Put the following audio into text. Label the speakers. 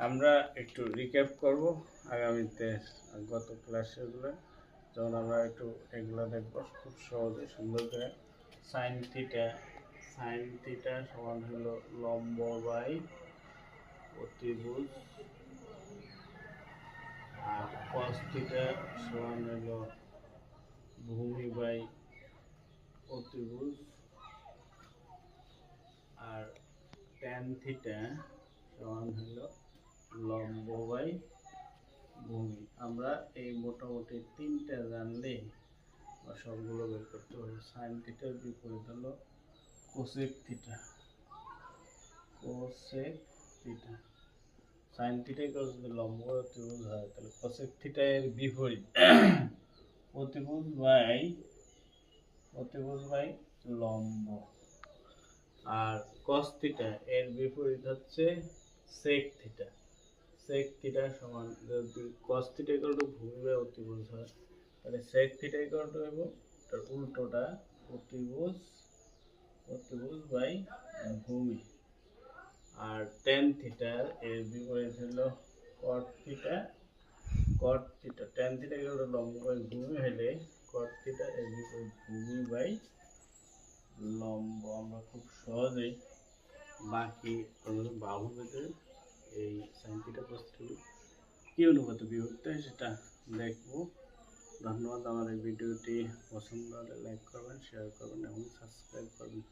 Speaker 1: আমরা একটু রিক্যাপ করব আগামীতে গত ক্লাসেগুলো, যখন আমরা একটু এগুলো দেখব খুব সহজে সুন্দর করে। সাইন থিটা সমান হলো লম্ব বাই অতিভুজ, আর কস থিটা সমান হলো ভূমি বাই অতিভুজ, আর ট্যান থিটা সমান হলো লম্ব বাই ভূমি। আমরা এই মোটামুটি তিনটা জানলেই সবগুলো বের করতে পারি। সাইন থিটার বিপরীত হলো কোসেক থিটা। সাইন থিটা যদি লম্ব অতিভুজ হয় তাহলে কোসেক থিটা এর বিপরীত অতিভুজ বাই লম্ব, আর কস থিটা এর বিপরীত হচ্ছে সেক থিটা। সেক থিটা সমান, যদি কস থিটা ইকুয়াল টু ভূমি বাই অতিভুজ হয় তাহলে সেক থিটা ইকুয়াল টু এবং তার উল্টোটা অতিভুজ বাই ভূমি। আর ট্যান থিটা এর বিপরীত হলো কট theta. Tan theta equal to লম্ব বাই ভূমি হলে কট থিটা এর বিপরীত ভূমি বাই লম্ব। আমরা খুব সহজেই বাকি বাহুভেদে এই সাইন থিটা কস থিটা কি অনুপাতে বিভক্ত হয় সেটা দেখব। ধন্যবাদ। আমার এই ভিডিওটি পছন্দ হলে লাইক করবেন, শেয়ার করবেন এবং সাবস্ক্রাইব করবেন।